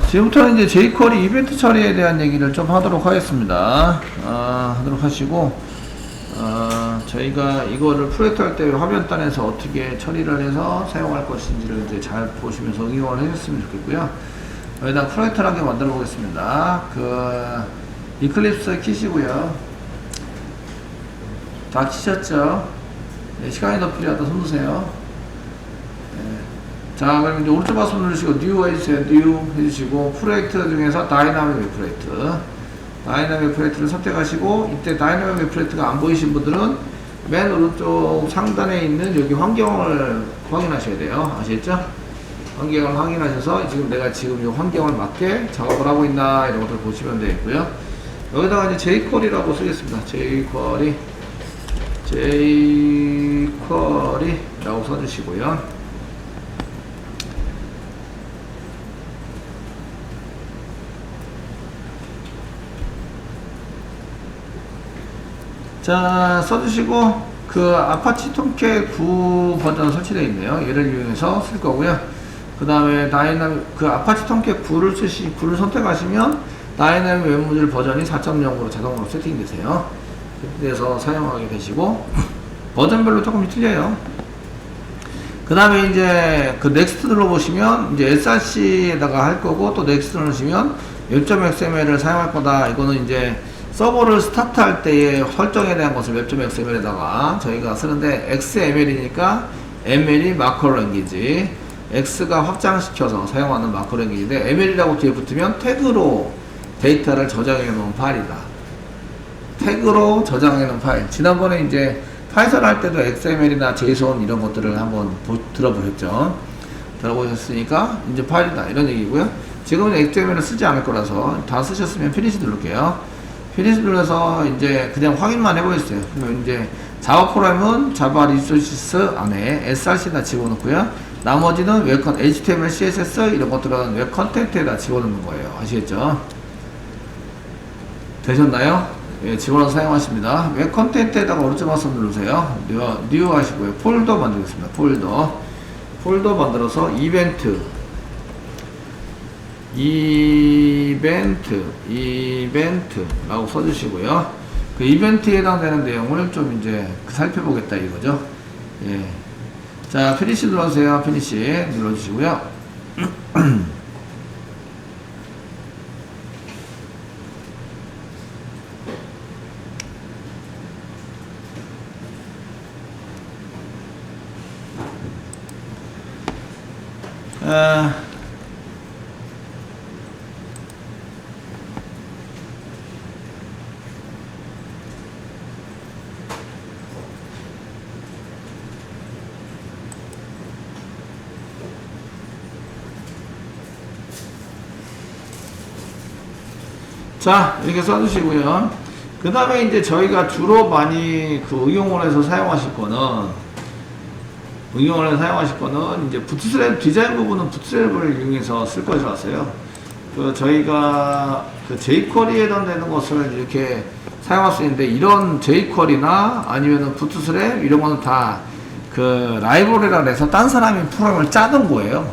지금부터는 이제 jQuery 이벤트 처리에 대한 얘기를 좀 하도록 하겠습니다. 하도록 하시고, 저희가 이거를 프로젝트 할 때 화면단에서 어떻게 처리를 해서 사용할 것인지를 이제 잘 보시면서 응용을 해줬으면 좋겠고요. 여기다 프로젝트를 한 개 만들어 보겠습니다. 이클립스 키시고요. 다 키셨죠? 네, 시간이 더 필요하다 손 드세요. 자, 그럼 이제 오른쪽 마우스 누르시고 뉴 해주세요. 뉴 해주시고 프로젝트 중에서 다이나믹 웹 프로젝트, 다이나믹 웹 프로젝트를 선택하시고, 이때 다이나믹 웹 프로젝트가 안 보이신 분들은 맨 오른쪽 상단에 있는 여기 환경을 확인하셔야 돼요. 아시겠죠? 환경을 확인하셔서 지금 내가 지금 이 환경을 맞게 작업을 하고 있나 이런 것들 보시면 되겠고요. 여기다가 이제 jQuery라고 쓰겠습니다. jQuery라고 써주시고요. 자, 써주시고, 아파치 톰캣 9 버전 설치되어 있네요. 얘를 이용해서 쓸 거고요. 그 다음에 아파치 톰캣 9를 선택하시면, 다이나믹 웹 모듈 버전이 4.0으로 자동으로 세팅되세요. 그래서 사용하게 되시고, 버전별로 조금 틀려요. 그 다음에 이제, 넥스트 눌러보시면, 이제 src에다가 할 거고, 또 넥스트 누르시면, web.xml을 사용할 거다. 이거는 이제, 서버를 스타트할 때의 설정에 대한 것을 web.xml에다가 저희가 쓰는데, XML이니까 ML이 마커 랭귀지, X가 확장시켜서 사용하는 마커 랭귀지인데, ML이라고 뒤에 붙으면 태그로 데이터를 저장해 놓은 파일이다. 태그로 저장해 놓은 파일. 지난번에 이제 파이썬 할 때도 XML이나 JSON 이런 것들을 한번 들어보셨죠? 들어보셨으니까 이제 파일이다 이런 얘기고요. 지금은 XML을 쓰지 않을 거라서 다 쓰셨으면 피니시 누를게요. 피니시 눌러서 이제 그냥 확인만 해보겠어요. 그러면 이제 자바 프로그램은 자바 리소시스 안에 src에다 집어넣고요. 나머지는 HTML, CSS 이런 것들은 웹 컨텐츠에다 집어넣는 거예요. 아시겠죠? 되셨나요? 예, 집어넣어서 사용하십니다. 웹 컨텐츠에다가 오른쪽 마우스 누르세요. 뉴 하시고요. 폴더 만들겠습니다. 폴더 만들어서 이벤트라고 써주시고요. 그 이벤트에 해당되는 내용을 좀 이제 살펴보겠다 이거죠. 예. 자, 피니시 눌러주세요. 피니시 눌러주시고요. 자, 이렇게 써주시고요. 그 다음에 이제 저희가 주로 많이 응용을 해서 사용하실 거는 이제 부트스트랩 디자인 부분은 부트스트랩을 이용해서 쓸 것이라서요. 저희가 jQuery에 해당되는 것을 이렇게 사용할 수 있는데, 이런 jQuery나 아니면은 부트스트랩 이런 거는 다 라이브러리라 해서 딴 사람이 프로그램을 짜던 거예요.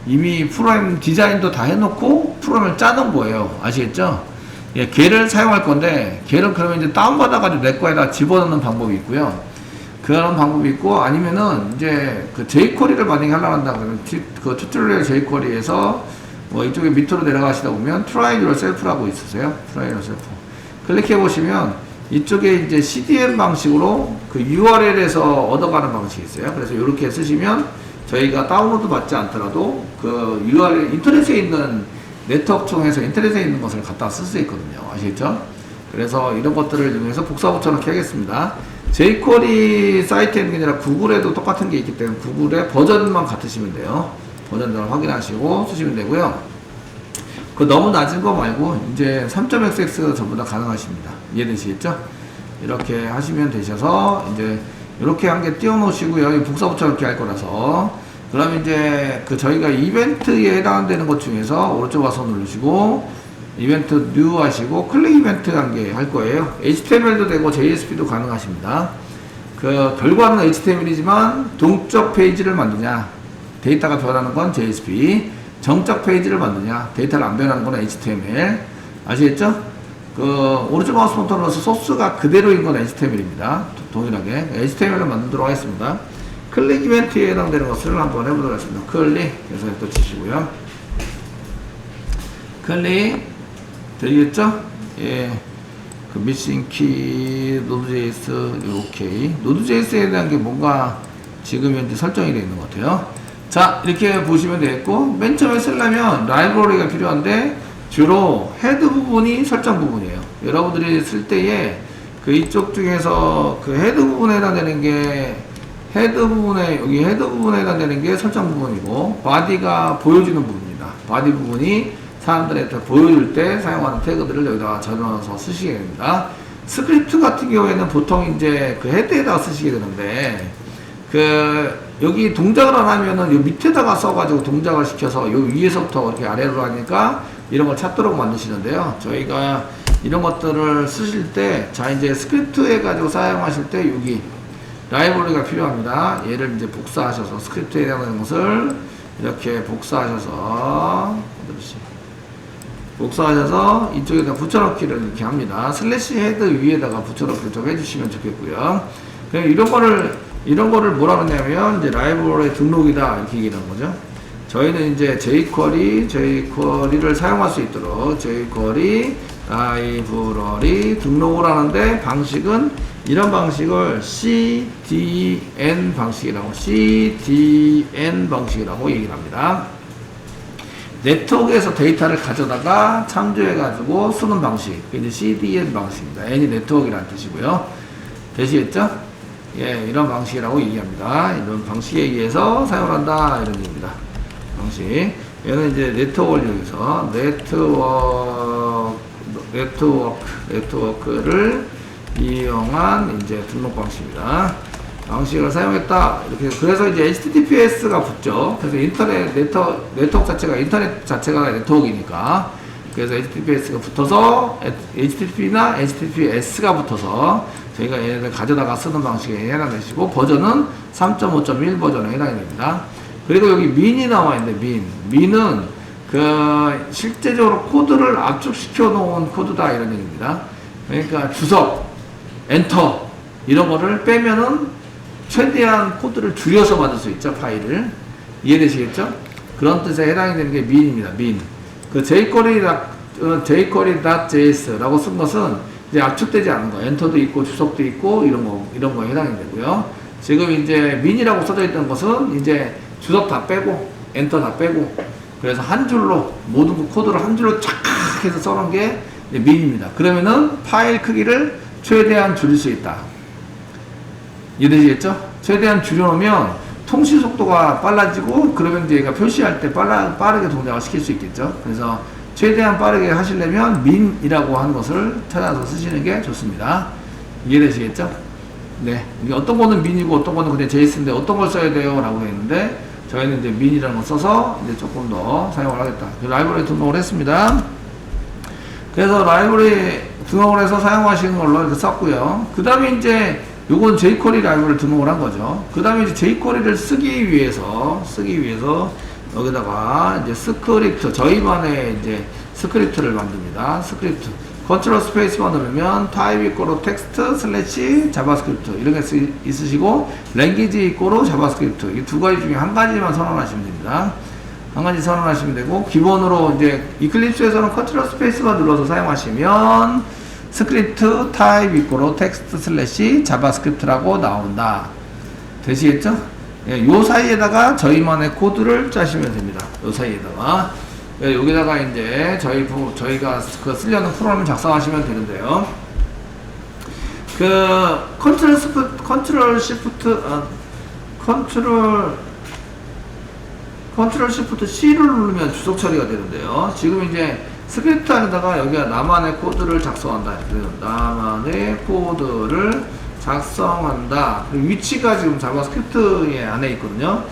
이미 프로그램 디자인도 다 해놓고 프로그램을 짜던 거예요. 아시겠죠? 예, 걔를 사용할 건데, 걔를 그러면 이제 다운받아가지고 내 거에다 집어넣는 방법이 있고요. 그런 방법이 있고, 아니면은 이제 jQuery를 만약에 하려고 한다 그러면 튜토리얼 jQuery에서 뭐 이쪽에 밑으로 내려가시다 보면 try yourself라고 있으세요. try yourself. 클릭해 보시면 이쪽에 이제 CDN 방식으로 URL에서 얻어가는 방식이 있어요. 그래서 이렇게 쓰시면 저희가 다운로드 받지 않더라도 URL 인터넷에 있는 네트워크 통해서 인터넷에 있는 것을 갖다 쓸 수 있거든요. 아시겠죠? 그래서 이런 것들을 이용해서 복사 붙여넣기 하겠습니다. jQuery 사이트에는 아니라 구글에도 똑같은 게 있기 때문에 구글의 버전만 같으시면 돼요. 버전을 확인하시고 쓰시면 되고요. 너무 낮은 거 말고 이제 3.xx 전부 다 가능하십니다. 이해되시겠죠? 이렇게 하시면 되셔서 이제 이렇게 한 개 띄워 놓으시고요. 복사 붙여넣기 할 거라서. 그럼 이제 저희가 이벤트에 해당되는 것 중에서 오른쪽 와서 누르시고 이벤트 뉴 하시고 클릭 이벤트 한 개 할 거예요. HTML도 되고 JSP도 가능하십니다. 결과는 HTML이지만 동적 페이지를 만드냐, 데이터가 변하는 건 JSP, 정착 페이지를 만드냐, 데이터를 안 변하는 건 HTML. 아시겠죠? 그 오른쪽 마우스 버튼을 눌러서 소스가 그대로인 건 HTML입니다. 동일하게 HTML을 만들도록 하겠습니다. 클릭 이벤트에 해당되는 것을 한번 해보도록 하겠습니다. 클릭 해서 또 치시고요. 클릭 되겠죠? 예. 그 미싱 키 노드.js 오케이. 노드.js에 대한 게 뭔가 지금 현재 설정이 되어 있는 것 같아요. 자, 이렇게 보시면 되겠고, 맨 처음에 쓰려면 라이브러리가 필요한데 주로 헤드 부분이 설정 부분이에요. 여러분들이 쓸 때에 그 이쪽 중에서 그 헤드 부분에 해당되는 게 여기 헤드 부분에 해당되는 게 설정 부분이고, 바디가 보여주는 부분입니다. 바디 부분이 사람들한테 보여줄 때 사용하는 태그들을 여기다가 적어서 쓰시게 됩니다. 스크립트 같은 경우에는 보통 이제 그 헤드에다가 쓰시게 되는데, 여기 동작을 안 하면은 요 밑에다가 써가지고 동작을 시켜서 요 위에서부터 이렇게 아래로 하니까 이런 걸 찾도록 만드시는데요. 저희가 이런 것들을 쓰실 때, 자, 이제 스크립트 해가지고 사용하실 때 여기 라이브러리가 필요합니다. 얘를 이제 복사하셔서 스크립트에 해당하는 것을 이렇게 복사하셔서 이쪽에다 붙여넣기를 이렇게 합니다. 슬래시 헤드 위에다가 붙여넣기를 좀 해주시면 좋겠고요. 이런 거를 뭐라 그러냐면 이제 라이브러리 등록이다 이렇게 얘기하는 거죠. 저희는 이제 jQuery를 사용할 수 있도록 jQuery 라이브러리 등록을 하는데, 방식은 이런 방식을 CDN 방식이라고 얘기를 합니다. 네트워크에서 데이터를 가져다가 참조해가지고 쓰는 방식, 이제 CDN 방식입니다. N이 네트워크라는 뜻이고요. 되시겠죠? 예, 이런 방식이라고 얘기합니다. 이런 방식에 의해서 사용한다 이런 얘기입니다. 방식. 얘는 이제 네트워크를 이용해서 네트워크를 이용한 이제 등록 방식입니다. 방식을 사용했다. 이렇게. 그래서 이제 HTTPS가 붙죠. 그래서 네트워크 자체가, 인터넷 자체가 네트워크이니까. 그래서 HTTPS가 붙어서, HTTP나 HTTPS가 붙어서 저희가 얘네들 가져다가 쓰는 방식에 해당되시고, 버전은 3.5.1 버전에 해당이 됩니다. 그리고 여기 민이 나와 있는데, 민은 실제적으로 코드를 압축시켜 놓은 코드다 이런 얘기입니다. 그러니까 주석, 엔터 이런 거를 빼면은 최대한 코드를 줄여서 만들 수 있죠, 파일을. 이해되시겠죠? 그런 뜻에 해당이 되는 게 민입니다. 민. 그 jQuery.js라고 쓴 것은 이제 압축되지 않은 거, 엔터도 있고 주석도 있고 이런 거에 해당이 되고요. 지금 이제 민이라고 써져 있던 것은 이제 주석 다 빼고 엔터 다 빼고, 그래서 한 줄로 모든 코드를 한 줄로 쫙 해서 써놓은 게 민입니다. 그러면은 파일 크기를 최대한 줄일 수 있다. 이해되시겠죠? 최대한 줄여놓으면 통신 속도가 빨라지고, 그러면 이제 얘가 표시할 때 빠르게 동작을 시킬 수 있겠죠. 그래서 최대한 빠르게 하시려면 민이라고 하는 것을 찾아서 쓰시는 게 좋습니다. 이해되시겠죠? 네. 이게 어떤 거는 민이고 어떤 거는 그냥 JS인데 어떤 걸 써야 돼요? 라고 했는데, 저희는 이제 민이라는 걸 써서 이제 조금 더 사용을 하겠다. 라이브러리 등록을 했습니다. 그래서 라이브러리 등록을 해서 사용하시는 걸로 이렇게 썼고요. 그 다음에 이제 요건 jQuery 라이브러리를 등록을 한 거죠. 그 다음에 이제 jQuery를 쓰기 위해서 여기다가 이제 스크립트, 저희만의 이제 스크립트를 만듭니다. 스크립트. 컨트롤 스페이스만 누르면 타입 이꼬로 텍스트 슬래시 자바스크립트 이런 게 있으시고, 랭귀지 이꼬로 자바스크립트, 이 두 가지 중에 한 가지만 선언하시면 됩니다. 한 가지 선언하시면 되고, 기본으로 이제 이클립스에서는 컨트롤 스페이스만 눌러서 사용하시면 스크립트 타입 이꼬로 텍스트 슬래시 자바스크립트라고 나온다. 되시겠죠? 예, 요 사이에다가 저희만의 코드를 짜시면 됩니다. 요 사이에다가. 예, 여기다가 이제 저희가 그 쓰려는 프로그램을 작성하시면 되는데요. 컨트롤 시프트 C를 누르면 주석 처리가 되는데요. 지금 이제 스크립트 안에다가 여기가 나만의 코드를 작성한다. 그래서 나만의 코드를 작성한다. 그리고 위치가 지금 자바스크립트 안에 있거든요.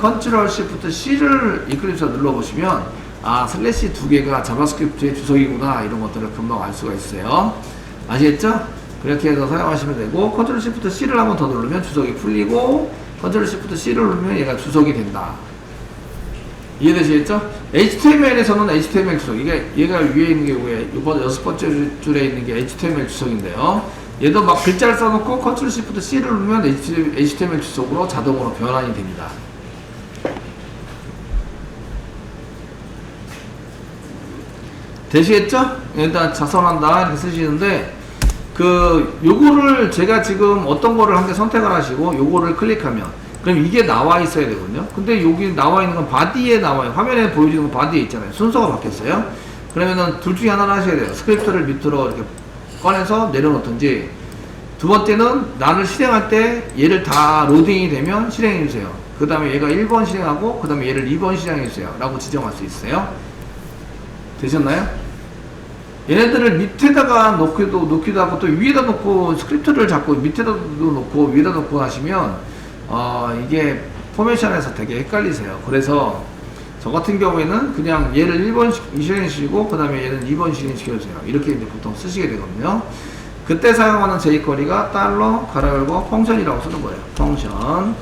컨트롤 시프트 C를 이클립스에 눌러보시면, 슬래시 두 개가 자바스크립트의 주석이구나, 이런 것들을 금방 알 수가 있어요. 아시겠죠? 그렇게 해서 사용하시면 되고, 컨트롤 시프트 C를 한번 더 누르면 주석이 풀리고, 컨트롤 시프트 C를 누르면 얘가 주석이 된다. 이해되시겠죠? HTML에서는 HTML 주석, 얘가 위에 있는 게 왜, 이번 6번째 줄에 있는 게 HTML 주석인데요. 얘도 막 글자를 써놓고 Ctrl Shift C를 누르면 HTML 주석으로 자동으로 변환이 됩니다. 되시겠죠? 일단 작성한다 이렇게 쓰시는데, 요거를 제가 지금 어떤 거를 한 개 선택을 하시고 요거를 클릭하면 그럼 이게 나와 있어야 되거든요. 근데 여기 나와 있는 건 바디에 나와요. 화면에 보여지는 건 바디에 있잖아요. 순서가 바뀌었어요. 그러면은 둘 중에 하나를 하셔야 돼요. 스크립트를 밑으로 이렇게 꺼내서 내려놓든지, 두 번째는 나를 실행할 때 얘를 다 로딩이 되면 실행해 주세요. 그 다음에 얘가 1번 실행하고 그 다음에 얘를 2번 실행해 주세요 라고 지정할 수 있어요. 되셨나요? 얘네들을 밑에다가 놓기도 하고 또 위에다 놓고 스크립트를 잡고 밑에다도 놓고 위에다 놓고 하시면 이게 포메이션에서 되게 헷갈리세요. 그래서 저 같은 경우에는 그냥 얘를 1번 실행시키고 그 다음에 얘는 2번 실행시켜주세요. 이렇게 이제 보통 쓰시게 되거든요. 그때 사용하는 jQuery가 달러 가로 열고 펑션이라고 쓰는 거예요. 펑션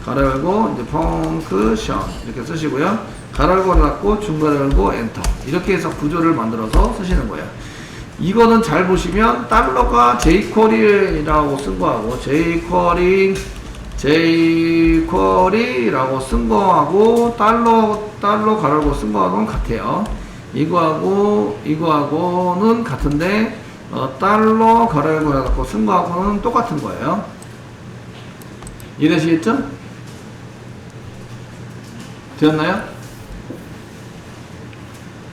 가로 열고 이제 펑크션 이렇게 쓰시고요. 가로 열고 닫고 중괄호 열고 엔터 이렇게 해서 구조를 만들어서 쓰시는 거예요. 이거는 잘 보시면 달러가 jQuery라고 쓴 거하고 jQuery라고 쓴 거하고 달러 가로 열고 쓴 거하고는 같아요. 이거하고는 같은데 달러 가로 열고 닫고 쓴 거하고는 똑같은 거예요. 이해되시겠죠? 되었나요?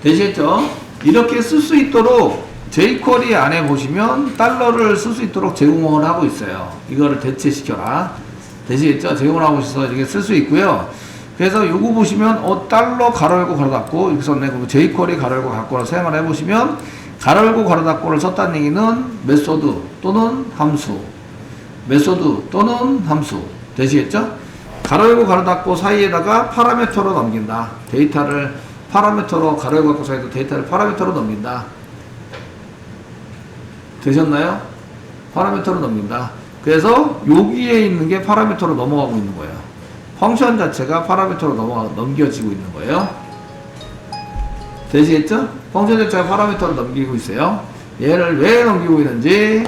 되시겠죠? 이렇게 쓸 수 있도록 jQuery 안에 보시면 달러를 쓸 수 있도록 제공을 하고 있어요. 이거를 대체시켜라. 되시겠죠? 제공을 하고 있어서 이렇게 쓸 수 있고요. 그래서 요거 보시면 달러 가로 열고 가로 닫고 이렇게 썼네. 그럼 jQuery 가로 열고 닫고를 사용을 해보시면 가로 열고 가로 닫고를 썼다는 얘기는 메소드 또는 함수, 메소드 또는 함수. 되시겠죠? 가로 열고 가로 닫고 사이에다가 파라미터로 넘긴다. 데이터를 파라미터로 가로 열고 닫고 사이에도 데이터를 파라미터로 넘긴다. 되셨나요? 파라미터로 넘긴다. 그래서 여기에 있는 게 파라미터로 넘어가고 있는 거예요. 펑션 자체가 파라미터로 넘겨지고 있는 거예요. 되시겠죠? 펑션 자체가 파라미터로 넘기고 있어요. 얘를 왜 넘기고 있는지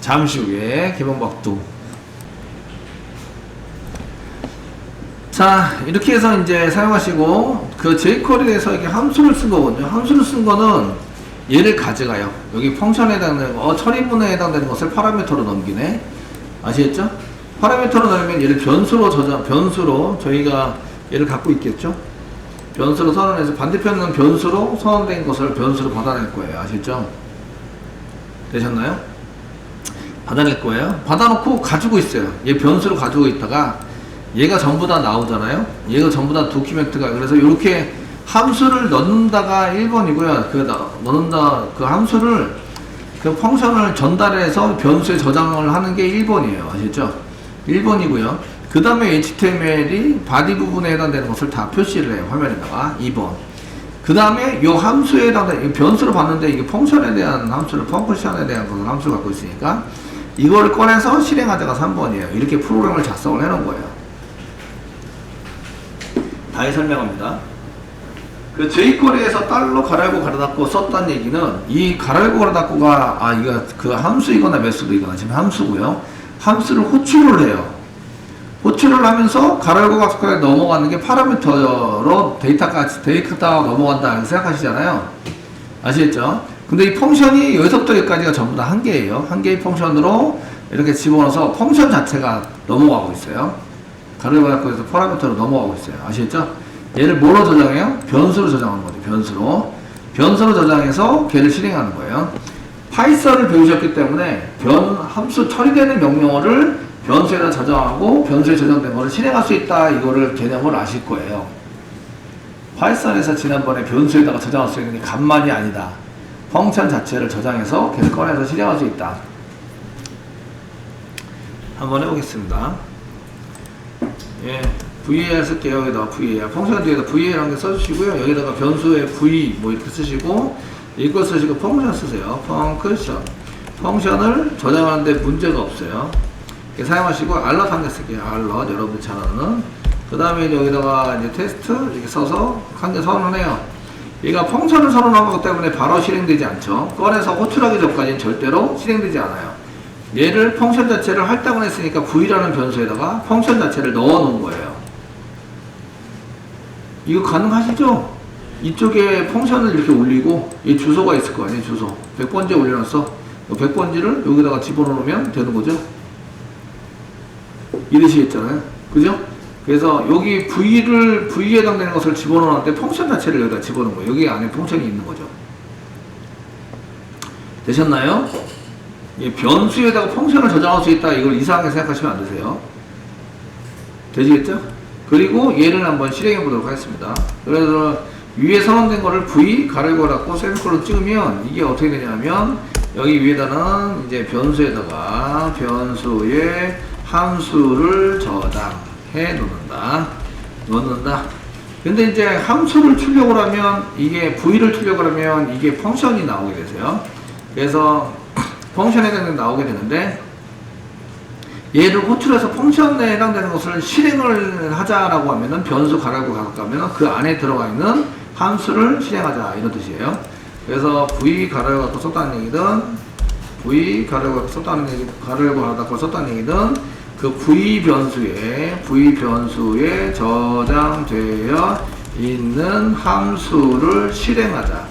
잠시 후에 개봉박두. 자, 이렇게 해서 이제 사용하시고, jQuery에서 이렇게 함수를 쓴 거거든요. 함수를 쓴 거는 얘를 가져가요. 여기 펑션에 해당되는 거, 처리문에 해당되는 것을 파라미터로 넘기네. 아시겠죠? 파라미터로 넣으면 얘를 변수로 저희가 얘를 갖고 있겠죠? 변수로 선언해서 반대편은 변수로 선언된 것을 변수로 받아낼 거예요. 아시겠죠? 되셨나요? 받아낼 거예요. 받아놓고 가지고 있어요. 얘 변수로 가지고 있다가 얘가 전부 다 나오잖아요. 얘가 전부 다 도큐멘트가, 그래서 이렇게 함수를 넣는다가 1번이고요. 넣는다, 함수를, 펑션을 전달해서 변수에 저장을 하는 게 1번이에요. 아시죠? 1번이고요. 그 다음에 HTML이 바디 부분에 해당되는 것을 다 표시를 해요. 화면에다가 2번. 그 다음에 이 함수에 해당되는, 변수를 봤는데 이게 펑션에 대한 함수를, 펑크션에 대한 것을 함수를 갖고 있으니까 이거를 꺼내서 실행하자가 3번이에요. 이렇게 프로그램을 작성을 해놓은 거예요. 다시 설명합니다. jQuery에서 달러 가로 열고 가로 닫고 썼다는 얘기는 이 가로 열고 가로 닫고가 이거 함수이거나 메소드이거나 지금 함수고요. 함수를 호출을 해요. 호출을 하면서 가로 열고 가로 닫고에 넘어가는 게 파라미터로 데이터가 넘어간다 이렇게 생각하시잖아요. 아시겠죠? 근데 이 펑션이 여기서부터 여기까지가 전부 다 한 개예요. 한 개의 펑션으로 이렇게 집어넣어서 펑션 자체가 넘어가고 있어요. 가로 열고 닫고에서 파라미터로 넘어가고 있어요. 아시겠죠? 얘를 뭐로 저장해요? 변수로 저장하는 거죠. 변수로 저장해서 걔를 실행하는 거예요. 파이썬을 배우셨기 때문에 함수 처리되는 명령어를 변수에다 저장하고 변수에 저장된 거를 실행할 수 있다, 이거를 개념을 아실 거예요. 파이썬에서 지난번에 변수에다가 저장할 수 있는 게 값만이 아니다. 펑션 자체를 저장해서 걔를 꺼내서 실행할 수 있다. 한번 해보겠습니다. 예, var 쓸게요. 여기다가 var. 펑션 뒤에다 var라는 게 써주시고요. 여기다가 변수에 v 뭐 이렇게 쓰시고, 이거 쓰시고 펑션 쓰세요. 펑크션. 펑션을 저장하는데 문제가 없어요. 이렇게 사용하시고, 알럿 한 개 쓸게요. 알럿. 여러분들 잘 아는 그 다음에 여기다가 이제 테스트 이렇게 써서 한 개 선언해요. 얘가 펑션을 선언한 거기 때문에 바로 실행되지 않죠. 꺼내서 호출하기 전까지는 절대로 실행되지 않아요. 얘를 펑션 자체를 할당을 했으니까 v라는 변수에다가 펑션 자체를 넣어 놓은 거예요. 이거 가능하시죠? 이쪽에 펑션을 이렇게 올리고 이 주소가 있을 거 아니에요. 주소 100번지에 올려놨어. 100번지를 여기다가 집어넣으면 되는 거죠. 이러시겠잖아요. 그죠? 그래서 여기 V에 해당되는 것을 집어넣었는데 펑션 자체를 여기다 집어넣은 거예요. 여기 안에 펑션이 있는 거죠. 되셨나요? 예, 변수에다가 펑션을 저장할 수 있다. 이걸 이상하게 생각하시면 안 되세요. 되시겠죠? 그리고 얘를 한번 실행해 보도록 하겠습니다. 그래서 위에 선언된 거를 V 가르고 닫고 세미콜론 찍으면 이게 어떻게 되냐면 여기 위에다는 이제 변수에다가 변수에 함수를 저장해 놓는다. 근데 이제 함수를 출력을 하면 이게 V를 출력을 하면 이게 펑션이 나오게 되세요. 그래서 펑션에 해당되는 게 나오게 되는데 얘를 호출해서 펑션에 해당되는 것을 실행을 하자라고 하면은 변수 가라고 가면 그 안에 들어가 있는 함수를 실행하자 이런 뜻이에요. 그래서 V 가라고 갖고 썼다는 얘기든 V 가라고 갖고 썼다는 얘기 가라고 갖고 썼다는 얘기든 그 V 변수에 저장되어 있는 함수를 실행하자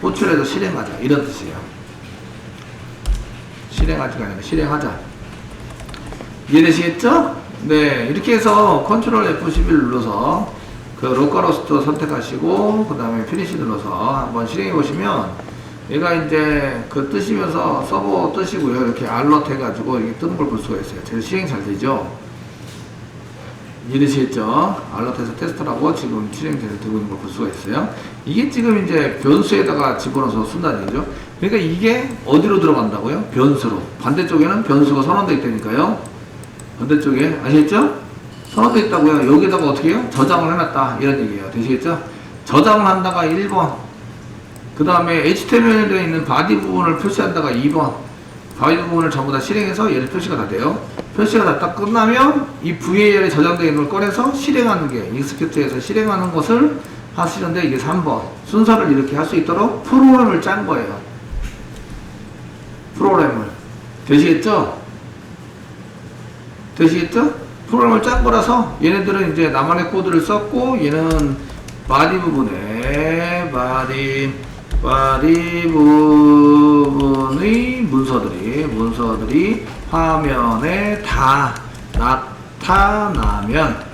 호출해서 실행하자 이런 뜻이에요. 실행하지가 아니라 실행하자. 이해되시겠죠? 네, 이렇게 해서 컨트롤 F11 눌러서 그 로컬호스트 선택하시고 그 다음에 피니시 눌러서 한번 실행해 보시면 얘가 이제 그 뜨시면서 서버 뜨시고요. 이렇게 알럿 해가지고 이렇게 뜨는 걸 볼 수가 있어요. 제일 실행 잘 되죠? 이해되시겠죠? 알럿해서 테스트라고 지금 실행되고 있는 걸 볼 수가 있어요. 이게 지금 이제 변수에다가 집어넣어서 쓴다는 얘기죠. 그러니까 이게 어디로 들어간다고요? 변수로. 반대쪽에는 변수가 선언되어 있다니까요. 반대쪽에 아시겠죠? 선언되어 있다고요. 여기다가 어떻게 해요? 저장을 해놨다 이런 얘기예요. 되시겠죠? 저장을 한다가 1번 그 다음에 HTML에 있는 바디 부분을 표시한다가 2번 바디 부분을 전부 다 실행해서 얘를 표시가 다 돼요. 표시가 다 딱 끝나면 이 VAR에 저장되어 있는 걸 꺼내서 실행하는 게 익스큐트에서 실행하는 것을 하시는데 이게 3번 순서를 이렇게 할 수 있도록 프로그램을 짠 거예요. 프로그램을 되시겠죠? 프로그램을 짠 거라서 얘네들은 이제 나만의 코드를 썼고 얘는 바디 부분에 바디 부분의 문서들이 화면에 다 나타나면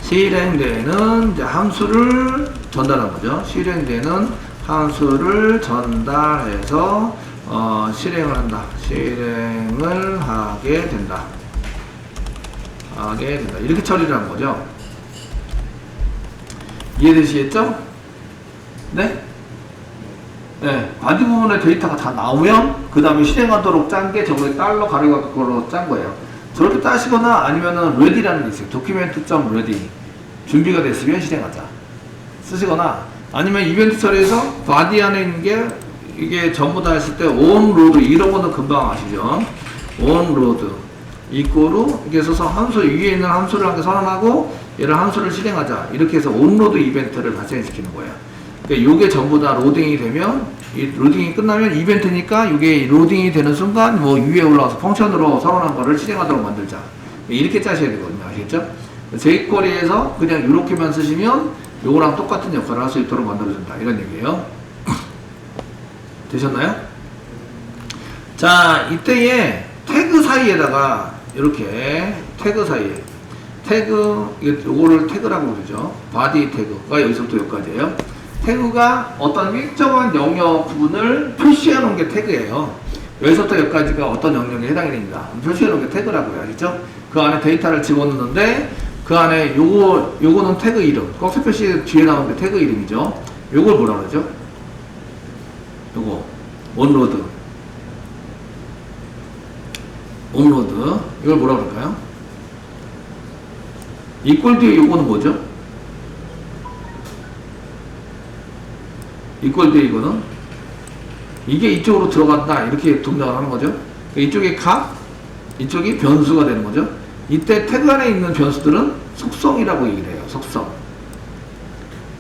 실행되는 이제 함수를 전달한 거죠. 실행되는 함수를 전달해서 실행을 하게 된다. 이렇게 처리를 하는 거죠. 이해되시겠죠? 네? 네. 바디 부분의 데이터가 다 나오면, 그 다음에 실행하도록 짠 게 저번에 달러 가려고 짠 거예요. 저렇게 따시거나 아니면은 ready라는 게 있어요. document.ready. 준비가 됐으면 실행하자. 쓰시거나, 아니면 이벤트 처리에서 바디 안에 있는 게, 이게 전부 다 했을 때 on load, 이런 거는 금방 아시죠? on load. 이꼬로 이렇게 써서 함수 위에 있는 함수를 한 개 선언하고 얘를 함수를 실행하자 이렇게 해서 온로드 이벤트를 발생시키는 거예요. 그러니까 요게 전부 다 로딩이 되면 이 로딩이 끝나면 이벤트니까 이게 로딩이 되는 순간 뭐 위에 올라와서 펑션으로 선언한 거를 실행하도록 만들자 이렇게 짜셔야 되거든요. 아시겠죠? jQuery에서 그냥 이렇게만 쓰시면 요거랑 똑같은 역할을 할 수 있도록 만들어준다 이런 얘기예요. 되셨나요? 자, 이때에 태그 사이에다가 이렇게 태그 사이에 요거를 태그라고 그러죠. 바디 태그가 여기서부터 여기까지예요. 태그가 어떤 일정한 영역 부분을 표시해 놓은 게 태그예요. 여기서부터 여기까지가 어떤 영역에 해당이 됩니다. 표시해 놓은 게 태그라고요. 아시죠? 그 안에 데이터를 집어넣는데 그 안에 요거는 태그 이름. 꺽쇠 표시 뒤에 나오는 게 태그 이름이죠. 요걸 뭐라 그러죠? 요거 온로드. 이걸 뭐라 그럴까요? 이퀄 뒤에 요거는 뭐죠? 이퀄 뒤에 이거는 이게 이쪽으로 들어간다 이렇게 동작을 하는 거죠. 이쪽이 값, 이쪽이 변수가 되는 거죠. 이때 태그 안에 있는 변수들은 속성이라고 얘기를 해요. 속성.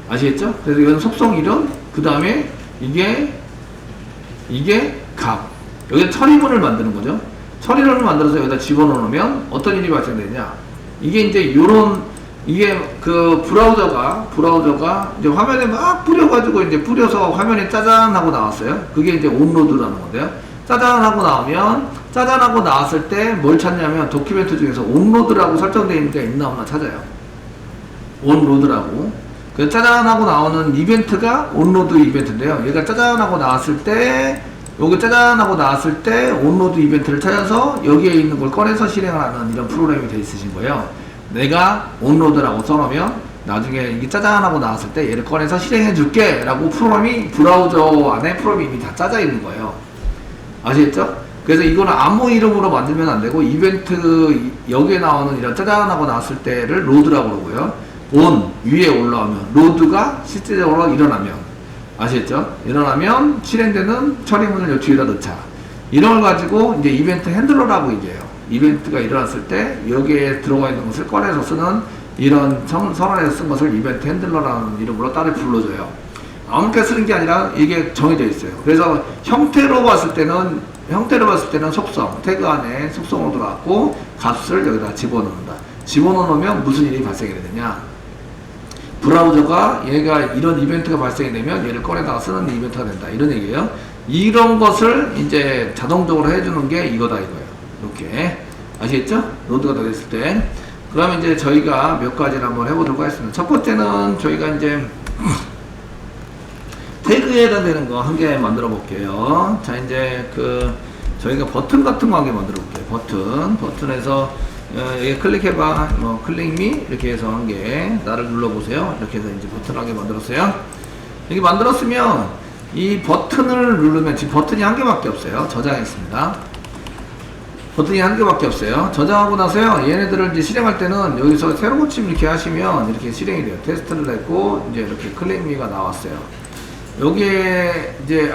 아시겠죠? 그래서 이건 속성 이름, 그 다음에 이게 값. 여기다 처리문을 만드는 거죠. 처리문을 만들어서 여기다 집어넣으면 어떤 일이 발생되냐. 이게 이제 이게 그 브라우저가 이제 화면에 막 뿌려가지고 이제 뿌려서 화면에 짜잔 하고 나왔어요. 그게 이제 온로드라는 건데요. 짜잔 하고 나왔을 때 뭘 찾냐면 도큐멘트 중에서 온로드라고 설정되어 있는 게 있나 없나 찾아요. 온로드라고. 그 짜잔 하고 나오는 이벤트가 온로드 이벤트인데요. 얘가 짜잔 하고 나왔을 때 온로드 이벤트를 찾아서 여기에 있는 걸 꺼내서 실행을 하는 이런 프로그램이 되어 있으신 거예요. 내가 온로드라고 써놓으면 나중에 이게 짜잔 하고 나왔을 때 얘를 꺼내서 실행해 줄게 라고 프로그램이 브라우저 안에 프로그램이 이미 다 짜져 있는 거예요. 아시겠죠? 그래서 이거는 아무 이름으로 만들면 안 되고 이벤트 여기에 나오는 이런 짜잔 하고 나왔을 때를 로드라고 그러고요. 온 위에 올라오면 로드가 실제적으로 일어나면 아시겠죠? 일어나면 실행되는 처리문을 요 뒤에다 넣자. 이런 걸 가지고 이제 이벤트 핸들러라고 얘기해요. 이벤트가 일어났을 때 여기에 들어가 있는 것을 꺼내서 쓰는 이런 선언에서 쓴 것을 이벤트 핸들러라는 이름으로 따로 불러줘요. 아무렇게 쓰는 게 아니라 이게 정해져 있어요. 그래서 형태로 봤을 때는 속성, 태그 안에 속성으로 들어갔고 값을 여기다 집어넣는다. 집어넣으면 무슨 일이 발생이 되느냐. 브라우저가 얘가 이런 이벤트가 발생이 되면 얘를 꺼내다가 쓰는 이벤트가 된다. 이런 얘기예요. 이런 것을 이제 자동적으로 해주는 게 이거다 이거예요. 이렇게. 아시겠죠? 로드가 다 됐을 때. 그러면 이제 저희가 몇 가지를 한번 해보도록 하겠습니다. 첫 번째는 저희가 이제 태그에 해당되는 거 한 개 만들어 볼게요. 자, 이제 저희가 버튼 같은 거 한 개 만들어 볼게요. 버튼에서 여기 클릭해봐, 클릭미 이렇게 해서 한 개, 나를 눌러보세요. 이렇게 해서 이제 버튼 한 개 만들었어요. 여기 만들었으면 이 버튼을 누르면 지금 버튼이 한 개밖에 없어요. 저장했습니다. 버튼이 한 개밖에 없어요. 저장하고 나서요. 얘네들을 이제 실행할 때는 여기서 새로 고침 이렇게 하시면 이렇게 실행이 돼요. 테스트를 했고 이제 이렇게 클릭미가 나왔어요. 여기에 이제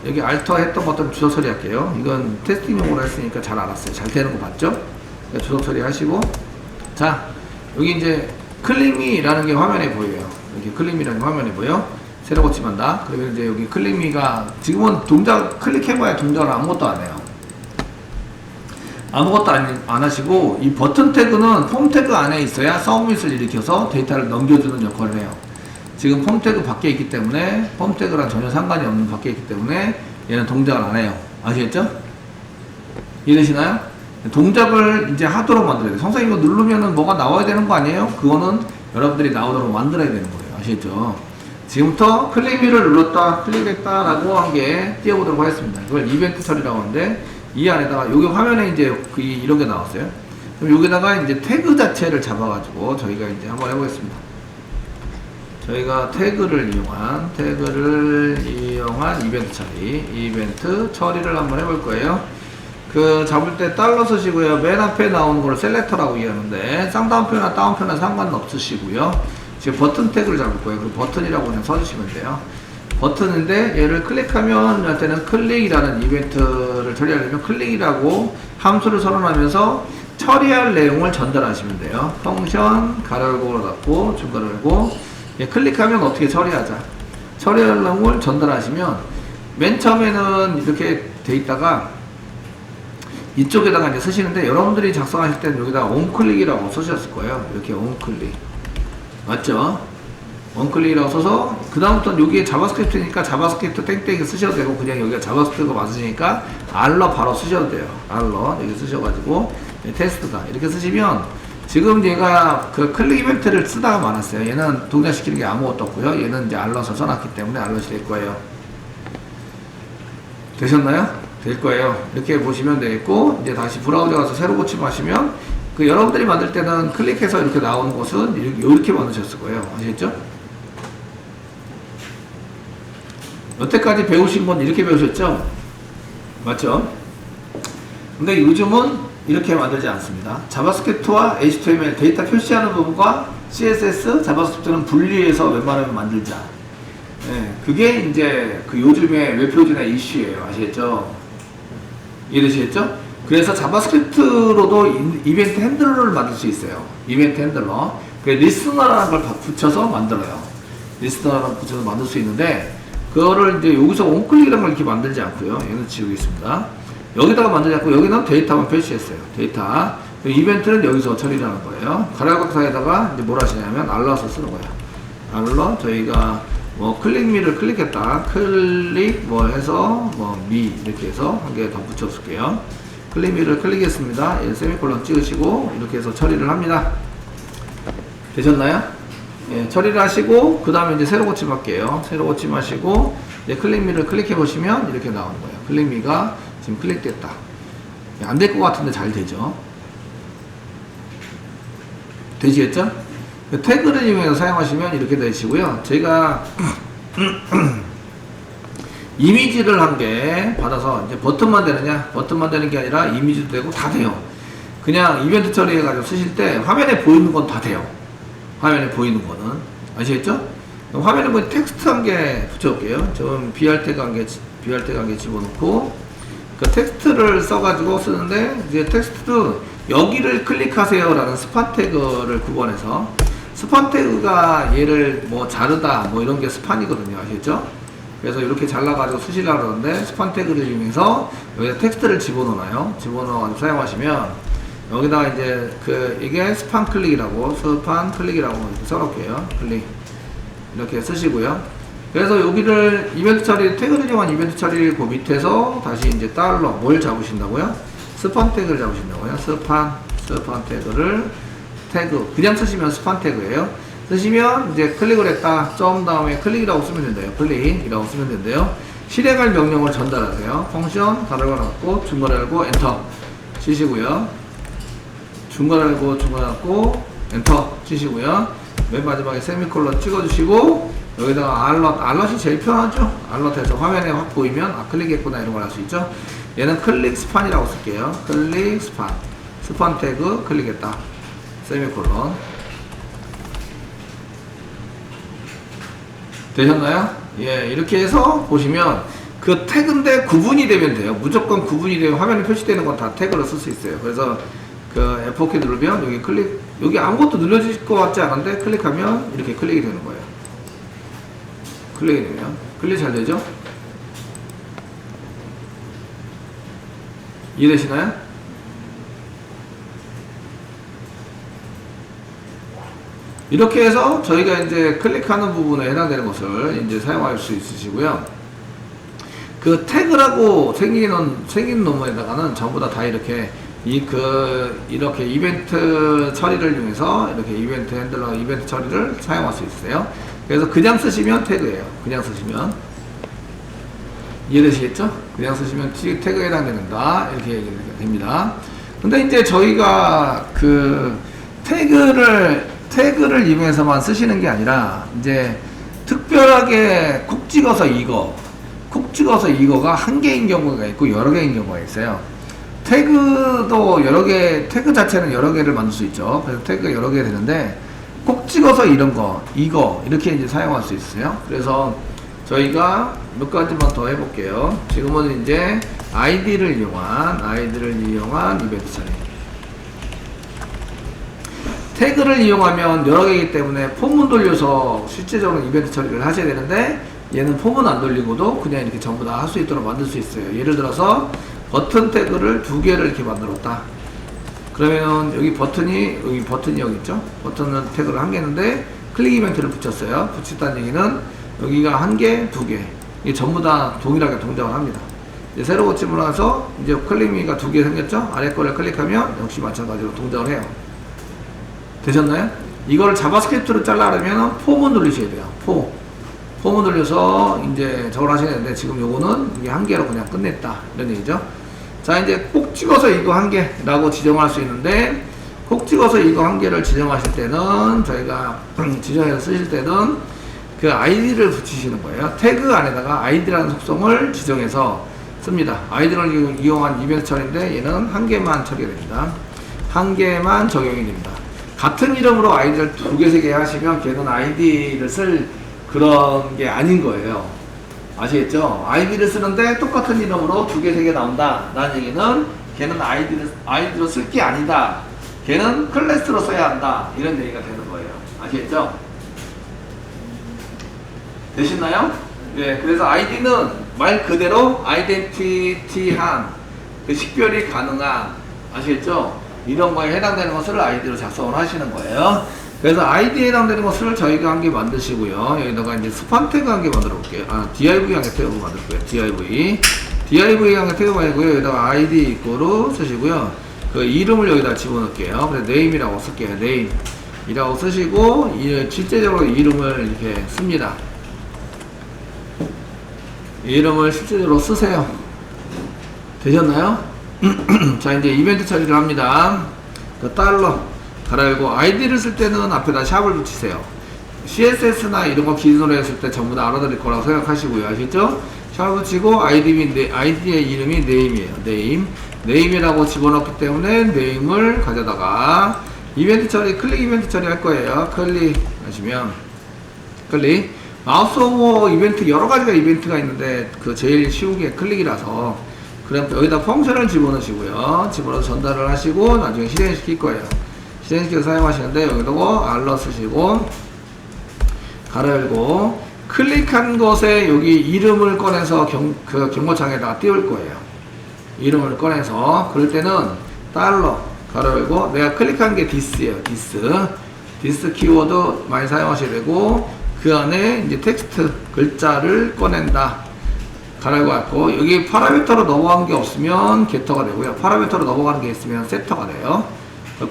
여기 알터 했던 버튼 주소 처리할게요. 이건 테스팅용으로 했으니까 잘 알았어요. 잘 되는 거 봤죠? 주소 처리하시고, 자, 여기 이제 클릭미라는 게 화면에 보여요. 여기 클릭미라는 게 화면에 보여. 새로 고침한다. 그러면 이제 여기 클릭미가 지금은 클릭해봐야 동작을 아무것도 안 해요. 아무것도 안 하시고, 이 버튼 태그는 폼 태그 안에 있어야 서브밋을 일으켜서 데이터를 넘겨주는 역할을 해요. 지금 폼 태그 밖에 있기 때문에, 폼 태그랑 전혀 상관이 없는 밖에 있기 때문에 얘는 동작을 안 해요. 아시겠죠? 이해되시나요? 동작을 이제 하도록 만들어야 돼요. 선생님 이거 누르면은 뭐가 나와야 되는 거 아니에요? 그거는 여러분들이 나오도록 만들어야 되는 거예요. 아시겠죠? 지금부터 클릭미를 눌렀다, 클릭했다 라고 한 게 띄워보도록 하겠습니다. 이걸 이벤트 처리라고 하는데, 이 안에다가 여기 화면에 이제 이런 게 나왔어요. 그럼 여기다가 이제 태그 자체를 잡아가지고 저희가 이제 한번 해보겠습니다. 저희가 태그를 이용한 이벤트 처리를 한번 해볼 거예요. 잡을 때 달러 쓰시고요. 맨 앞에 나오는 걸 셀렉터라고 이해하는데, 쌍따옴표나 따옴표나 상관은 없으시고요. 지금 버튼 태그를 잡을 거예요. 그리고 버튼이라고 그냥 써주시면 돼요. 버튼인데 얘를 클릭하면 할 때는 클릭이라는 이벤트를 처리하려면 클릭이라고 함수를 선언하면서 처리할 내용을 전달하시면 돼요. 펑션 가로열고 닫고 중괄호 열고, 클릭하면 어떻게 처리하자. 처리할 내용을 전달하시면 맨 처음에는 이렇게 돼 있다가 이쪽에다가 이제 쓰시는데, 여러분들이 작성하실 때는 여기다 onClick이라고 쓰셨을 거예요. 이렇게 onClick. 맞죠? onClick이라고 써서, 그 다음부터는 여기에 자바스크립트니까 자바스크립트 땡땡이 쓰셔도 되고, 그냥 여기가 자바스크립트가 맞으시니까 알러 바로 쓰셔도 돼요. 알러 여기 쓰셔가지고 테스트다 이렇게 쓰시면, 지금 얘가 클릭 이벤트를 쓰다가 많았어요. 얘는 동작시키는 게 아무것도 없고요. 얘는 이제 알럿을 써놨기 때문에 알럿이 될 거예요. 되셨나요? 될 거예요. 이렇게 보시면 되겠고, 이제 다시 브라우저 가서 새로 고침하시면, 여러분들이 만들 때는 클릭해서 이렇게 나오는 것은 이렇게 만드셨을 거예요. 아시겠죠? 여태까지 배우신 건 이렇게 배우셨죠? 맞죠? 근데 요즘은 이렇게 만들지 않습니다. 자바스크립트와 HTML 데이터 표시하는 부분과 CSS, 자바스크립트는 분리해서 웬만하면 만들자. 네, 그게 이제 요즘의 웹표준의 이슈예요. 아시겠죠? 이해되시겠죠? 그래서 자바스크립트로도 이벤트 핸들러를 만들 수 있어요. 이벤트 핸들러. 리스너라는 걸 붙여서 만들어요. 리스너라는 붙여서 만들 수 있는데, 그거를 이제 여기서 온클릭이라는 걸 이렇게 만들지 않고요. 얘는 지우겠습니다. 여기다가 만들지 않고, 여기는 데이터만 표시했어요. 데이터. 이벤트는 여기서 처리를 하는 거예요. 가로각사에다가 이제 뭘 하시냐면, 알럿을 쓰는 거예요. 알럿, 저희가 뭐 클릭미를 클릭했다. 클릭 뭐 해서, 미, 이렇게 해서 한 개 더 붙여줄게요. 클릭미를 클릭했습니다. 예, 세미콜론 찍으시고, 이렇게 해서 처리를 합니다. 되셨나요? 예, 처리를 하시고, 그 다음에 이제 새로 고침할게요. 새로 고침하시고, 이제 클릭미를 클릭해 보시면 이렇게 나오는 거예요. 클릭미가 지금 클릭됐다. 안 될 것 같은데 잘 되죠? 되시겠죠? 태그를 이용해서 사용하시면 이렇게 되시고요. 제가 이미지를 한 개 받아서 이제 버튼만 되느냐? 버튼만 되는 게 아니라 이미지도 되고 다 돼요. 그냥 이벤트 처리해가지고 쓰실 때 화면에 보이는 건 다 돼요. 화면에 보이는 거는. 아시겠죠? 화면에 보이는 텍스트 한 개 붙여볼게요. 좀 BR 태그 한 개 집어넣고, 그 텍스트를 써가지고 쓰는데, 이제 텍스트도 여기를 클릭하세요 라는 스판 태그를 구분해서, 스판 태그가 얘를 뭐 자르다 뭐 이런 게 스판이거든요. 아시겠죠? 그래서 이렇게 잘라가지고 쓰시려고 그러는데, 스판 태그를 이용해서 여기다 텍스트를 집어넣어요. 집어넣어가지고 사용하시면, 여기다가 이제 이게 스판 클릭이라고 이렇게 써놓을게요. 클릭. 이렇게 쓰시고요. 그래서 여기를 이벤트 처리, 태그를 이용한 이벤트 처리 그 밑에서 다시 이제 달러, 뭘 잡으신다고요? 스판 태그를 잡으신다고요? 스판 태그를, 태그. 그냥 쓰시면 스판 태그예요. 쓰시면 이제 클릭을 했다. 점 다음에 클릭이라고 쓰면 된대요. 클릭이라고 쓰면 된대요. 실행할 명령을 전달하세요. 펑션, 가로가 나왔고, 중괄호 열고, 엔터 치시고요. 중괄호 열고, 엔터 치시고요. 맨 마지막에 세미콜론 찍어주시고, 여기다가 알럿이 제일 편하죠? 알럿해서 화면에 확 보이면, 클릭했구나, 이런 걸 알 수 있죠? 얘는 클릭 스판이라고 쓸게요. 클릭 스판. 스판 태그, 클릭했다. 세미콜론. 되셨나요? 예, 이렇게 해서 보시면, 그 태그인데 구분이 되면 돼요. 무조건 구분이 되면 화면에 표시되는 건 다 태그로 쓸 수 있어요. 그래서, F4키 누르면, 여기 클릭, 여기 아무것도 눌러질 것 같지 않은데, 클릭하면 이렇게 클릭이 되는 거예요. 클릭이 되면. 클릭 잘 되죠? 이해되시나요? 이렇게 해서 저희가 이제 클릭하는 부분에 해당되는 것을 이제 사용할 수 있으시고요. 그 태그라고 생긴 놈에다가는 전부 다 이렇게 이렇게 이벤트 처리를 이용해서 이렇게 이벤트 핸들러, 이벤트 처리를 사용할 수 있어요. 그래서 그냥 쓰시면 태그예요. 그냥 쓰시면. 이해되시겠죠? 그냥 쓰시면 태그에 해당된다. 이렇게 얘기가 됩니다. 근데 이제 저희가 태그를 이용해서만 쓰시는 게 아니라, 이제 특별하게 콕 찍어서 이거가 한 개인 경우가 있고 여러 개인 경우가 있어요. 태그도 태그 자체는 여러 개를 만들 수 있죠. 그래서 태그가 여러 개 되는데, 콕 찍어서 이거, 이렇게 이제 사용할 수 있어요. 그래서 저희가 몇 가지만 더 해볼게요. 지금은 이제 아이디를 이용한 이벤트 처리. 태그를 이용하면 여러 개이기 때문에 폼은 돌려서 실제적으로 이벤트 처리를 하셔야 되는데, 얘는 폼은 안 돌리고도 그냥 이렇게 전부 다 할 수 있도록 만들 수 있어요. 예를 들어서 버튼 태그를 2개를 이렇게 만들었다. 그러면 여기 버튼이 여기 있죠? 버튼 태그를 1개인데 클릭 이벤트를 붙였어요. 붙였다는 얘기는 여기가 1개, 2개. 이게 전부 다 동일하게 동작을 합니다. 이제 새로 고침을 해서 이제 클릭미가 2개 생겼죠? 아래 거를 클릭하면 역시 마찬가지로 동작을 해요. 되셨나요? 이거를 자바스크립트로 잘라내면 폼은 돌리셔야 돼요. 폼은 돌려서 이제 저걸 하셔야 되는데, 지금 요거는 이게 1개로 그냥 끝냈다. 이런 얘기죠. 자, 이제 꼭 찍어서 이거 1개라고 지정할 수 있는데, 꼭 찍어서 이거 1개를 지정하실 때는, 저희가 지정해서 쓰실 때는 그 아이디를 붙이시는 거예요. 태그 안에다가 아이디라는 속성을 지정해서 씁니다. 아이디를 이용한 이벤트 처리인데, 얘는 1개만 처리가 됩니다. 1개만 적용이 됩니다. 같은 이름으로 아이디를 2개, 3개 하시면 걔는 아이디를 쓸 그런 게 아닌 거예요. 아시겠죠? 아이디를 쓰는데 똑같은 이름으로 2개, 3개 나온다 라는 얘기는 걔는 아이디로 쓸 게 아니다. 걔는 클래스로 써야 한다. 이런 얘기가 되는 거예요. 아시겠죠? 되시나요? 네, 그래서 아이디는 말 그대로 아이덴티티한 그 식별이 가능한, 아시겠죠? 이런 거에 해당되는 것을 아이디로 작성을 하시는 거예요. 그래서 아이디에 해당되는 것을 저희가 한 개 만드시고요. 여기다가 이제 스판 태그 한 개 만들어 볼게요. div 한 개 태그 만들 거예요. div 한 개 태그 말고요. 여기다가 id 이꼬로 쓰시고요. 그 이름을 여기다 집어넣을게요. 그래서 name이라고 쓸게요. name이라고 쓰시고, 실제적으로 이름을 이렇게 씁니다. 이름을 실제적으로 쓰세요. 되셨나요? 자, 이제 이벤트 처리를 합니다. 그 달러 갈아열고, 아이디를 쓸 때는 앞에다 샵을 붙이세요. CSS나 이런 거 기준으로 했을 때 전부 다 알아들을 거라고 생각하시고요. 아시죠? 샵을 붙이고, 아이디의 이름이 name이에요. name이라고 집어넣기 때문에 name을 가져다가 이벤트 처리, 클릭 이벤트 처리 할 거예요. 클릭 하시면, 클릭. 마우스 오버 이벤트, 여러 가지가 이벤트가 있는데, 그 제일 쉬운 게 클릭이라서, 그럼 여기다 펑션을 집어넣으시고요. 집어넣어서 전달을 하시고, 나중에 실행시킬 거예요. 실행시켜서 사용하시는데, 여기다가 알러 쓰시고, 가로열고, 클릭한 것에 여기 이름을 꺼내서 경고창에다가 띄울 거예요. 이름을 꺼내서, 그럴 때는 달러, 가로열고, 내가 클릭한 게 this예요. this 키워드 많이 사용하셔야 되고, 그 안에 이제 텍스트, 글자를 꺼낸다. 가로열고, 여기 파라미터로 넘어간 게 없으면 게터가 되고요. 파라미터로 넘어가는 게 있으면 세터가 돼요.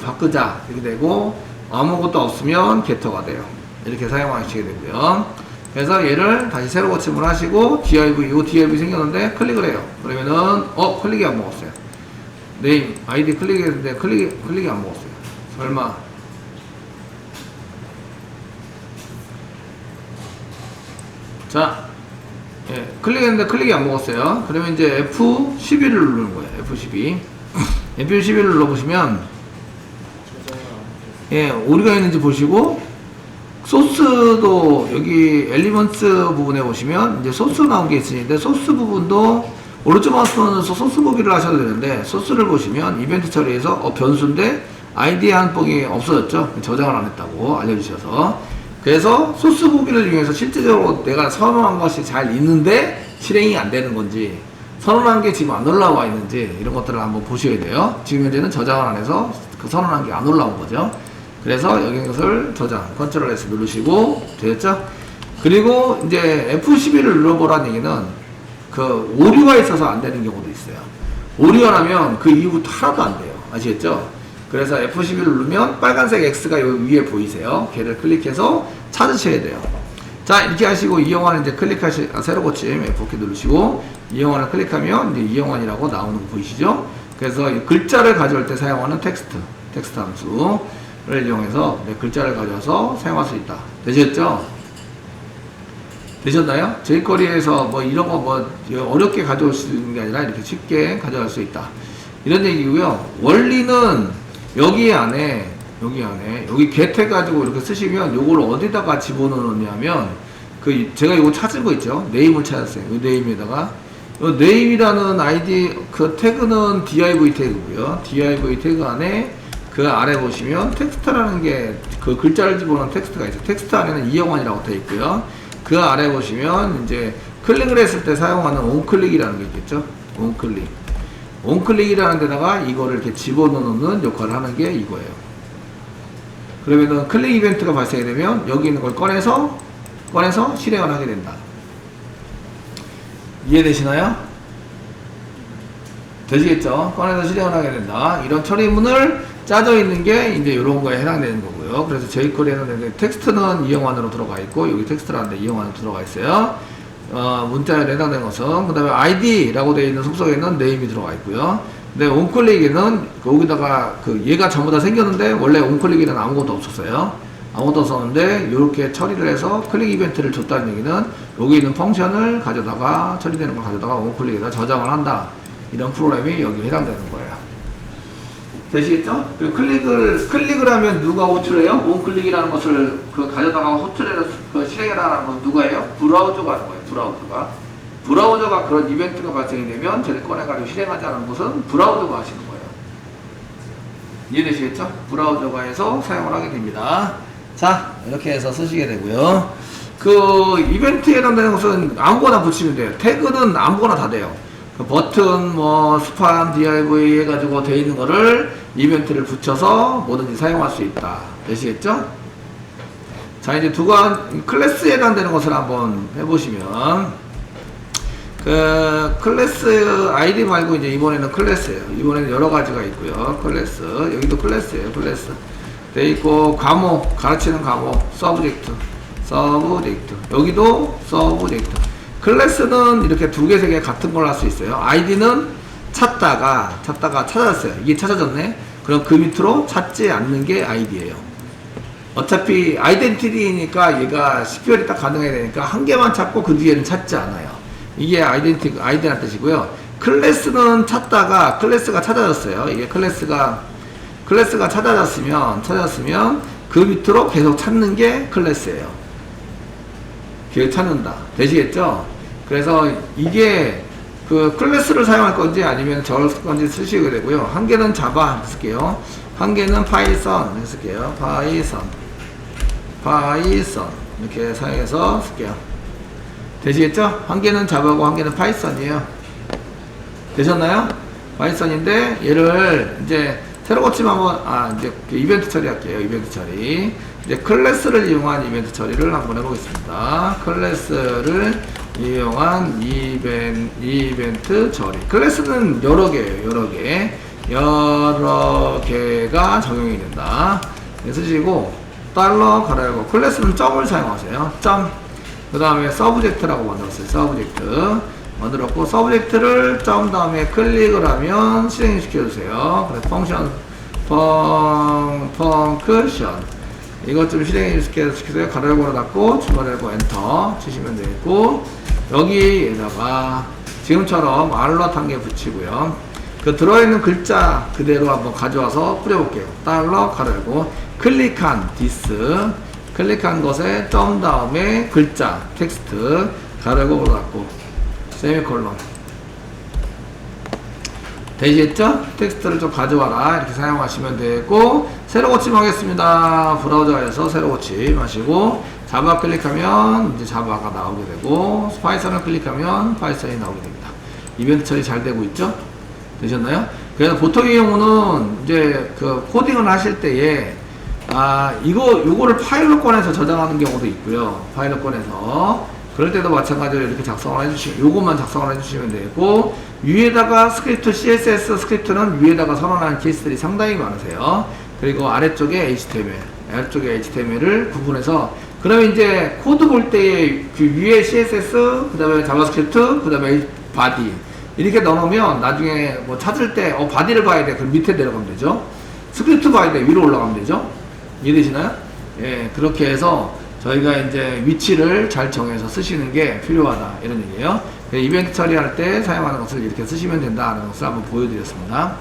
바꾸자. 이렇게 되고, 아무것도 없으면 게터가 돼요. 이렇게 사용하시게 되고요. 그래서 얘를 다시 새로 고침을 하시고, div 생겼는데 클릭을 해요. 그러면은, 클릭이 안 먹었어요. name, id 클릭했는데 클릭이 안 먹었어요. 설마. 자, 예, 클릭했는데 클릭이 안 먹었어요. 그러면 이제 F12를 누르는 거예요. F12. F12를 눌러보시면, 예, 오류가 있는지 보시고, 소스도 여기 엘리먼트 부분에 보시면 이제 소스 나온 게 있으는데, 소스 부분도 오른쪽 마우스 눌러서 소스 보기를 하셔도 되는데, 소스를 보시면 이벤트 처리에서 변수인데 아이디 한 뻥이 없어졌죠. 저장을 안 했다고 알려주셔서. 그래서 소스 보기를 이용해서 실제적으로 내가 선언한 것이 잘 있는데 실행이 안 되는 건지, 선언한 게 지금 안 올라와 있는지, 이런 것들을 한번 보셔야 돼요. 지금 현재는 저장을 안 해서 그 선언한 게 안 올라온 거죠. 그래서 여기 것을 저장, 컨트롤 S 누르시고, 되었죠? 그리고 이제 F11을 눌러보라는 얘기는 그 오류가 있어서 안 되는 경우도 있어요. 오류가 나면 그 이후부터 하나도 안 돼요. 아시겠죠? 그래서 F11을 누르면 빨간색 X가 여기 위에 보이세요. 걔를 클릭해서 찾으셔야 돼요. 자, 이렇게 하시고 이영환을 이제 새로 고침 F4키 누르시고 이영환을 클릭하면 이제 이영환이라고 나오는 거 보이시죠? 그래서 이 글자를 가져올 때 사용하는 텍스트 함수를 이용해서 글자를 가져와서 사용할 수 있다. 되셨죠? 되셨나요? jQuery에서 뭐 이런 거 뭐 어렵게 가져올 수 있는 게 아니라 이렇게 쉽게 가져갈 수 있다. 이런 얘기고요. 원리는 여기 안에 여기 get 해가지고 이렇게 쓰시면 요걸 어디다가 집어넣느냐면 제가 이거 찾은 거 있죠. 네임을 찾았어요. 이 네임에다가 네임이라는 아이디 그 태그는 div 태그고요. div 태그 안에 그 아래 보시면 텍스트라는 게 그 글자를 집어넣은 텍스트가 있어요. 텍스트 안에는 이영환이라고 되어 있고요. 그 아래 보시면 이제 클릭을 했을 때 사용하는 onClick이라는 게 있겠죠. onClick이라는 데다가 이거를 이렇게 집어넣는 역할을 하는 게 이거예요. 그러면은 클릭 이벤트가 발생이 되면 여기 있는 걸 꺼내서 실행을 하게 된다. 이해되시나요? 되시겠죠? 꺼내서 실행을 하게 된다. 이런 처리문을 짜져 있는 게 이제 이런 거에 해당되는 거고요. 그래서 jQuery에는 텍스트는 이영환으로 들어가 있고, 여기 텍스트라는데 이영환으로 들어가 있어요. 문자에 해당되는 것은, 그 다음에 id라고 되어 있는 속성에는 name이 들어가 있고요. 근데 onClick에는 여기다가 얘가 전부 다 생겼는데 원래 onClick에는 아무것도 없었어요. 아무것도 없었는데 이렇게 처리를 해서 클릭 이벤트를 줬다는 얘기는 여기 있는 펑션을 가져다가 처리되는 걸 가져다가 onClick에다 저장을 한다. 이런 프로그램이 여기 해당되는 거예요. 되시겠죠? 그리고 클릭을 하면 누가 호출해요? onClick이라는 것을 가져다가 호출해서 실행해라는 것은 누가 해요? 브라우저가 하는 거예요. 브라우저가 그런 이벤트가 발생이 되면 쟤를 꺼내가지고 실행하자는 것은 브라우저가 하시는 거예요. 이해되시겠죠? 브라우저가 해서 사용을 하게 됩니다. 자, 이렇게 해서 쓰시게 되고요. 그 이벤트에 해당되는 것은 아무거나 붙이면 돼요. 태그는 아무거나 다 돼요. 그 버튼, 뭐 스팸, div 해가지고 돼 있는 거를 이벤트를 붙여서 뭐든지 사용할 수 있다. 되시겠죠? 자, 이제 클래스에 해당되는 것을 한번 해보시면, 그 클래스 아이디 말고 이제 이번에는 클래스예요. 이번에는 여러 가지가 있고요. 클래스, 여기도 클래스예요. 클래스 돼 있고, 과목, 가르치는 과목, 서브젝트, 여기도 서브젝트. 클래스는 이렇게 두 개, 세 개 같은 걸 할 수 있어요. 아이디는 찾다가 찾았어요. 이게 찾아졌네. 그럼 그 밑으로 찾지 않는 게 아이디예요. 어차피 아이덴티티니까 얘가 식별이 딱 가능해야 되니까 한 개만 찾고 그 뒤에는 찾지 않아요. 이게 아이디라는 뜻이고요. 클래스는 찾다가 클래스가 찾아졌어요. 이게 클래스가 찾아졌으면 그 밑으로 계속 찾는 게 클래스예요. 계속 찾는다. 되시겠죠? 그래서 이게 그 클래스를 사용할 건지 아니면 저걸 쓸 건지 쓰시게 되고요. 한 개는 자바 쓸게요. 한 개는 파이썬 쓸게요. 파이썬 이렇게 사용해서 쓸게요. 되시겠죠? 한 개는 자바고 한 개는 파이썬이에요. 되셨나요? 파이썬인데 얘를 이제 새로 고치면 한번 이제 이벤트 처리할게요. 이벤트 처리. 이제 클래스를 이용한 이벤트 처리를 한번 해보겠습니다. 클래스를 이용한 이벤트 처리. 클래스는 여러 개예요. 여러 개가 적용이 된다. 쓰시고 달러 가로열고 클래스는 점을 사용하세요. 점. 그 다음에 서브젝트라고 만들었어요. 서브젝트 만들었고 서브젝트를 점 다음에 클릭을 하면 실행시켜주세요. 그래서 펑크션 이것 좀 실행시켜주세요. 가로열고 닫고 중괄호 열고 엔터 치시면 되겠고 여기에다가 지금처럼 알럿 한 개 붙이고요. 그 들어있는 글자 그대로 한번 가져와서 뿌려볼게요. 달러 가로 열고 클릭한 클릭한 것에 점 다음에 글자 텍스트 가로 열고 닫고 세미콜론. 되시겠죠? 텍스트를 좀 가져와라 이렇게 사용하시면 되고 새로 고침 하겠습니다. 브라우저에서 새로 고침 하시고 자바 클릭하면 이제 자바가 나오게 되고 파이썬을 클릭하면 파이썬이 나오게 됩니다. 이벤트 처리 잘 되고 있죠? 되셨나요? 그래서 보통의 경우는 이제 그 코딩을 하실 때에 요거를 파일로 꺼내서 저장하는 경우도 있고요. 파일로 꺼내서 그럴 때도 마찬가지로 이렇게 작성을 해주시면 요것만 작성을 해주시면 되고 위에다가 스크립트 CSS 스크립트는 위에다가 선언하는 케이스들이 상당히 많으세요. 그리고 아래쪽에 HTML을 구분해서 그러면 이제 코드 볼 때에 그 위에 CSS 그 다음에 자바스크립트 그 다음에 바디 이렇게 넣어놓으면 나중에 뭐 찾을 때 바디를 봐야 돼. 그럼 밑에 내려가면 되죠. 스크립트 봐야 돼. 위로 올라가면 되죠. 이해되시나요? 예, 그렇게 해서 저희가 이제 위치를 잘 정해서 쓰시는 게 필요하다 이런 얘기예요. 이벤트 처리할 때 사용하는 것을 이렇게 쓰시면 된다는 것을 한번 보여드렸습니다.